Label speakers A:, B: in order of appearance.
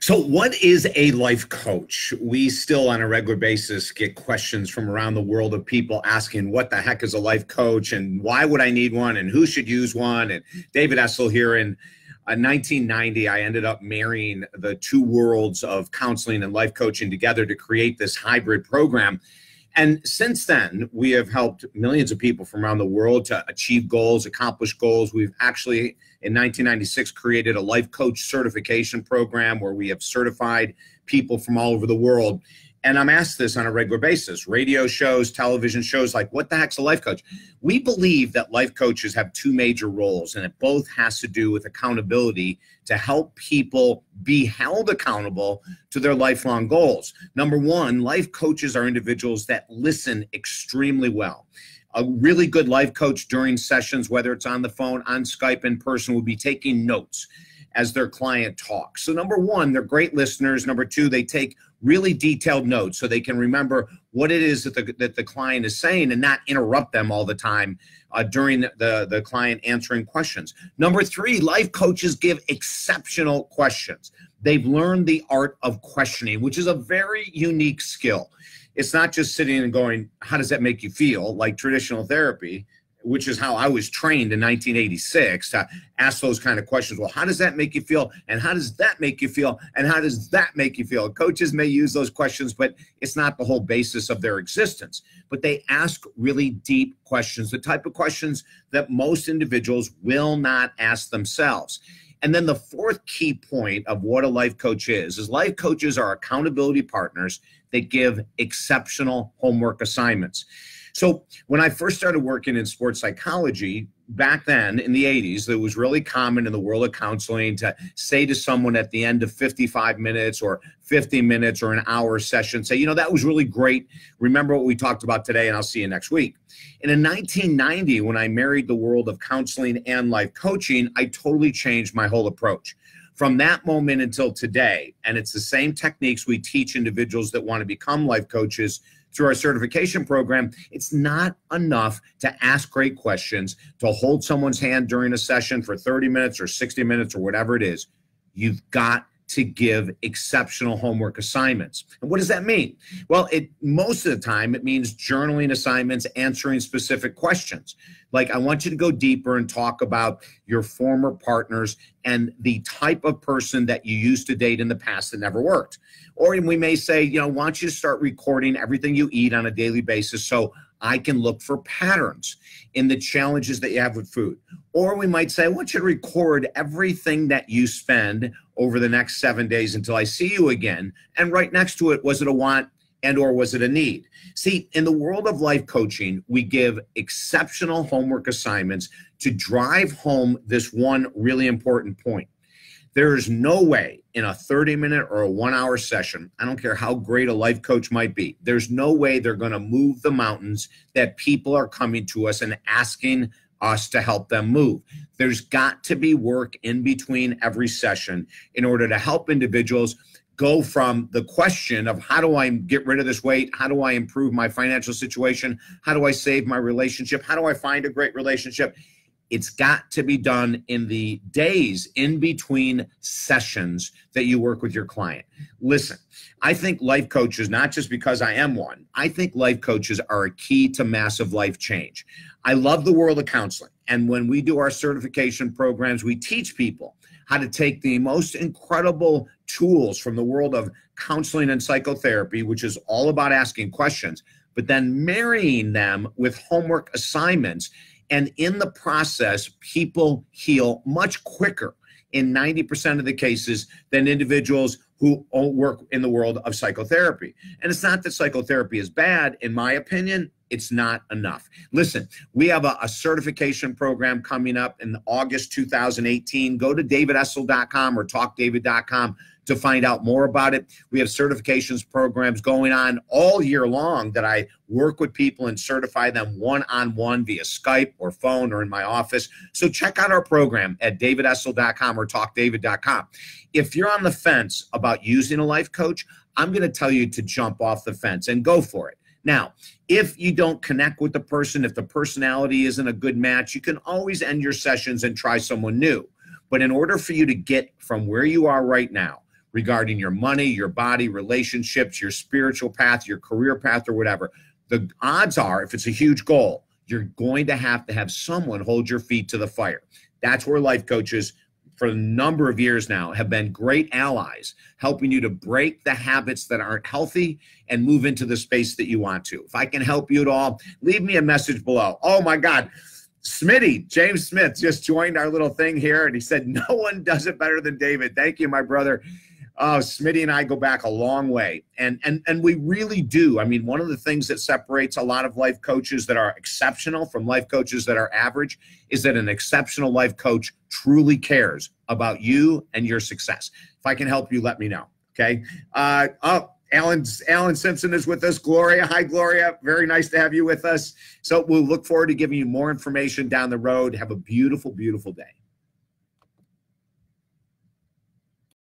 A: So what is a life coach? We still on a regular basis get questions from around the world of people asking what the heck is a life coach and why would I need one and who should use one? And David Essel here in 1990, I ended up marrying the two worlds of counseling and life coaching together to create this hybrid program. And since then, we have helped millions of people from around the world to achieve goals, accomplish goals. We've actually, in 1996, created a life coach certification program where we have certified people from all over the world. And I'm asked this on a regular basis, radio shows, television shows, like, what the heck's a life coach? We believe that life coaches have two major roles, and it both has to do with accountability to help people be held accountable to their lifelong goals. Number one, life coaches are individuals that listen extremely well. A really good life coach during sessions, whether it's on the phone, on Skype, in person, will be taking notes as their client talks. So number one, they're great listeners. Number two, they take really detailed notes so they can remember what it is that the client is saying and not interrupt them all the time during the client answering questions. Number three, life coaches give exceptional questions. They've learned the art of questioning, which is a very unique skill. It's not just sitting and going, how does that make you feel, like traditional therapy, which is how I was trained in 1986 to ask those kind of questions. Well, how does that make you feel? And how does that make you feel? And how does that make you feel? Coaches may use those questions, but it's not the whole basis of their existence. But they ask really deep questions, the type of questions that most individuals will not ask themselves. And then the fourth key point of what a life coach is life coaches are accountability partners that give exceptional homework assignments. So when I first started working in sports psychology, back then in the 80s, it was really common in the world of counseling to say to someone at the end of 55 minutes or 50 minutes or an hour session, say, that was really great. Remember what we talked about today, and I'll see you next week. And in 1990, when I married the world of counseling and life coaching, I totally changed my whole approach. From that moment until today, and it's the same techniques we teach individuals that want to become life coaches through our certification program. It's not enough to ask great questions, to hold someone's hand during a session for 30 minutes or 60 minutes or whatever it is. You've got to give exceptional homework assignments. And what does that mean? Well, most of the time, it means journaling assignments, answering specific questions. Like, I want you to go deeper and talk about your former partners and the type of person that you used to date in the past that never worked. Or we may say, why don't you start recording everything you eat on a daily basis so I can look for patterns in the challenges that you have with food. Or we might say, I want you to record everything that you spend over the next 7 days until I see you again. And right next to it, was it a want and or was it a need? See, in the world of life coaching, we give exceptional homework assignments to drive home this one really important point. There is no way in a 30-minute or a 1-hour session, I don't care how great a life coach might be, there's no way they're going to move the mountains that people are coming to us and asking us to help them move. There's got to be work in between every session in order to help individuals go from the question of how do I get rid of this weight? How do I improve my financial situation? How do I save my relationship? How do I find a great relationship? It's got to be done in the days in between sessions that you work with your client. Listen, I think life coaches, not just because I am one, I think life coaches are a key to massive life change. I love the world of counseling. And when we do our certification programs, we teach people how to take the most incredible tools from the world of counseling and psychotherapy, which is all about asking questions, but then marrying them with homework assignments. And in the process, people heal much quicker in 90% of the cases than individuals who work in the world of psychotherapy. And it's not that psychotherapy is bad. In my opinion, it's not enough. Listen, we have a certification program coming up in August 2018. Go to davidessel.com or talkdavid.com to find out more about it. We have certifications programs going on all year long that I work with people and certify them one-on-one via Skype or phone or in my office. So check out our program at davidessel.com or talkdavid.com. If you're on the fence about using a life coach, I'm going to tell you to jump off the fence and go for it. Now, if you don't connect with the person, if the personality isn't a good match, you can always end your sessions and try someone new. But in order for you to get from where you are right now, regarding your money, your body, relationships, your spiritual path, your career path, or whatever, the odds are, if it's a huge goal, you're going to have someone hold your feet to the fire. That's where life coaches for a number of years now have been great allies, helping you to break the habits that aren't healthy and move into the space that you want to. If I can help you at all, leave me a message below. Oh my God, Smitty, James Smith just joined our little thing here, and he said, no one does it better than David. Thank you, my brother. Oh, Smitty and I go back a long way, and we really do. I mean, one of the things that separates a lot of life coaches that are exceptional from life coaches that are average is that an exceptional life coach truly cares about you and your success. If I can help you, let me know, okay? Alan Simpson is with us. Gloria, hi, Gloria. Very nice to have you with us. So we'll look forward to giving you more information down the road. Have a beautiful, beautiful day.